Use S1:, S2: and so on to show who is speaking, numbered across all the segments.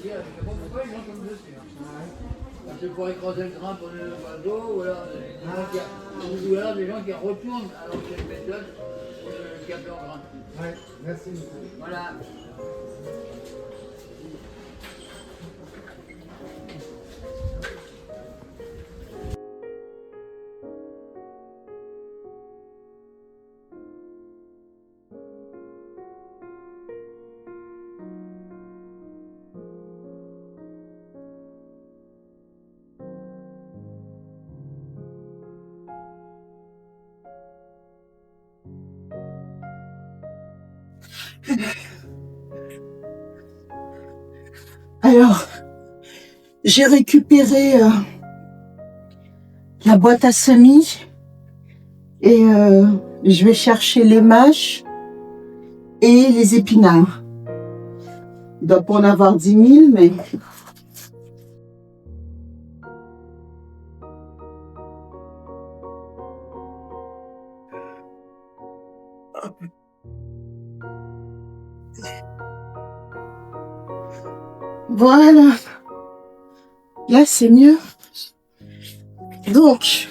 S1: dire, je sais pas pourquoi ils l'ont comme dessus. C'est pour écraser le grain pour les oiseaux, ou alors des gens qui retournent à l'ancienne méthode pour le câble en grain.
S2: Ouais, merci monsieur.
S1: Voilà.
S3: Alors, j'ai récupéré la boîte à semis et je vais chercher les mâches et les épinards. Il doit pas en avoir 10 000, mais... Voilà. Là, c'est mieux. Donc,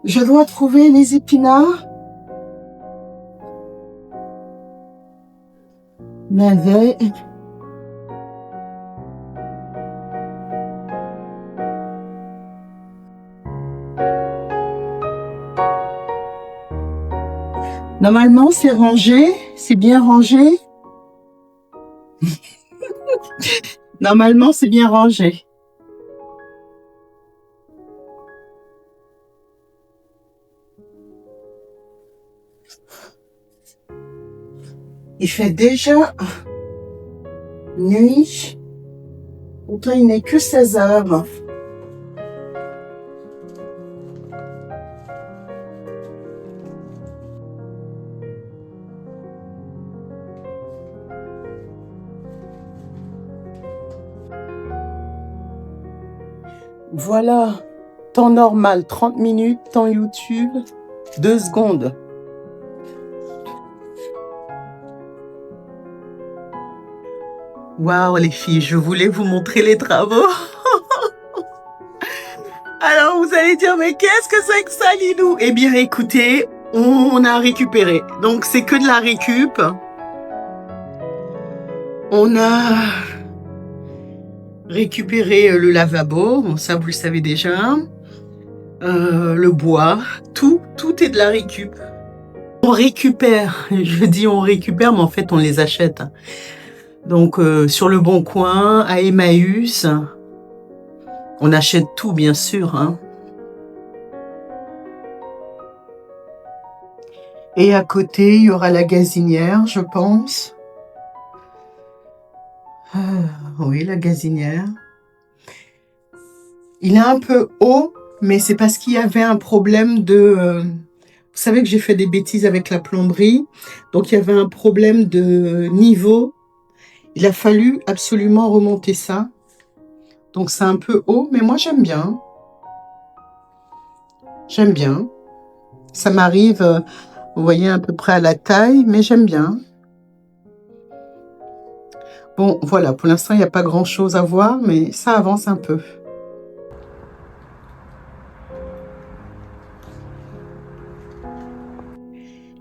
S3: je dois trouver les épinards. Navets. Normalement, c'est rangé. C'est bien rangé. Normalement, c'est bien rangé. Il fait déjà nuit. Pourtant, il n'est que 16 heures. Voilà. Temps normal, 30 minutes. Temps YouTube, 2 secondes. Waouh les filles, je voulais vous montrer les travaux. Alors vous allez dire, mais qu'est-ce que c'est que ça, Lilou? Eh bien écoutez, on a récupéré. Donc c'est que de la récup. On a récupéré le lavabo, bon, ça vous le savez déjà. Le bois, tout est de la récup. On récupère, je dis on récupère, mais en fait on les achète. Donc sur le Bon Coin, à Emmaüs, on achète tout bien sûr. Hein. Et à côté, il y aura la gazinière, je pense. Oui, la gazinière. Il est un peu haut, mais c'est parce qu'il y avait un problème de... vous savez que j'ai fait des bêtises avec la plomberie. Donc il y avait un problème de niveau. Il a fallu absolument remonter ça. Donc c'est un peu haut, mais moi j'aime bien. J'aime bien. Ça m'arrive, vous voyez, à peu près à la taille, mais j'aime bien. Bon, voilà, pour l'instant, il n'y a pas grand-chose à voir, mais ça avance un peu.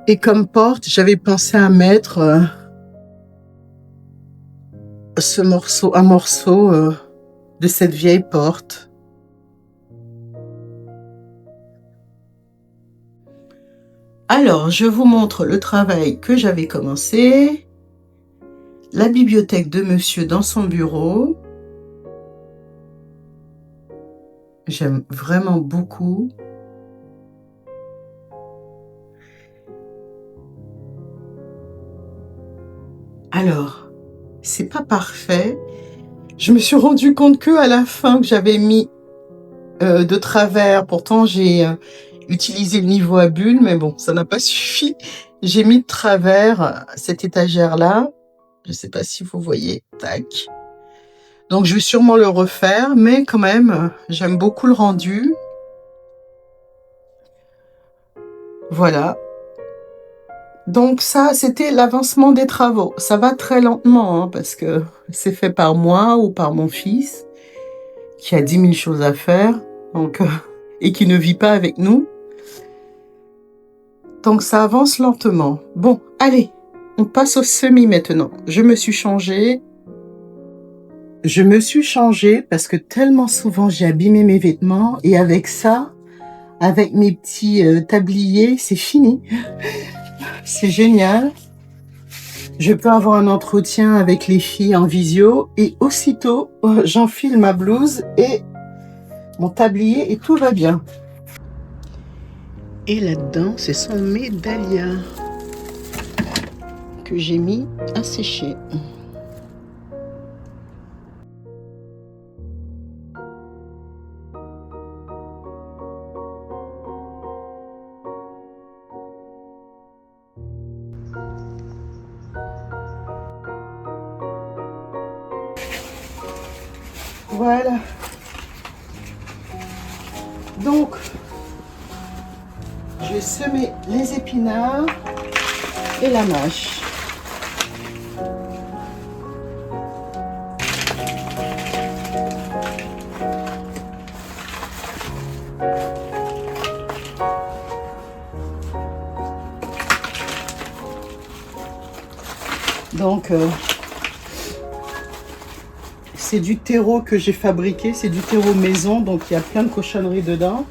S3: Et comme porte, j'avais pensé à mettre un morceau de cette vieille porte. Alors, je vous montre le travail que j'avais commencé. La bibliothèque de monsieur dans son bureau. J'aime vraiment beaucoup. Alors, c'est pas parfait. Je me suis rendu compte que à la fin que j'avais mis de travers. Pourtant, j'ai utilisé le niveau à bulle, mais bon, ça n'a pas suffi. J'ai mis de travers cette étagère-là. Je sais pas si vous voyez. Tac. Donc, je vais sûrement le refaire, mais quand même, j'aime beaucoup le rendu. Voilà. Donc ça, c'était l'avancement des travaux. Ça va très lentement, hein, parce que c'est fait par moi ou par mon fils, qui a 10 000 choses à faire, donc, et qui ne vit pas avec nous. Donc ça avance lentement. Bon, allez, on passe au semis maintenant. Je me suis changée. Je me suis changée parce que tellement souvent j'ai abîmé mes vêtements, et avec ça, avec mes petits tabliers, c'est fini. C'est génial. Je peux avoir un entretien avec les filles en visio et aussitôt, j'enfile ma blouse et mon tablier et tout va bien. Et là-dedans, ce sont mes dahlias que j'ai mis à sécher. Voilà. Donc, je vais semer les épinards et la mâche. Donc, c'est du terreau que j'ai fabriqué, c'est du terreau maison, donc il y a plein de cochonneries dedans.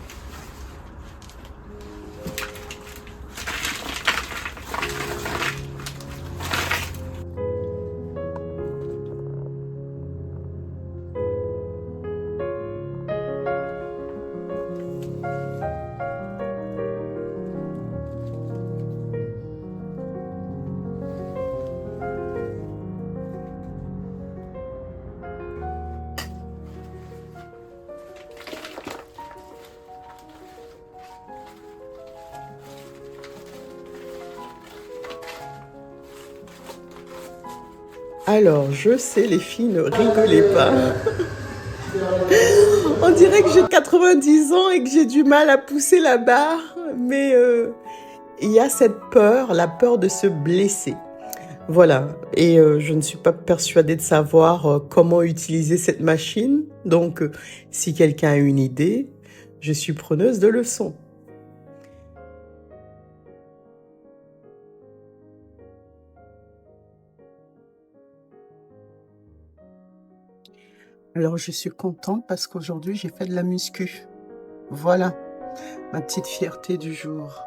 S3: Alors, je sais, les filles, ne rigolez pas. On dirait que j'ai 90 ans et que j'ai du mal à pousser la barre, mais il y a cette peur, la peur de se blesser. Voilà, et je ne suis pas persuadée de savoir comment utiliser cette machine, donc si quelqu'un a une idée, je suis preneuse de leçons. Alors je suis contente parce qu'aujourd'hui j'ai fait de la muscu. Voilà, ma petite fierté du jour.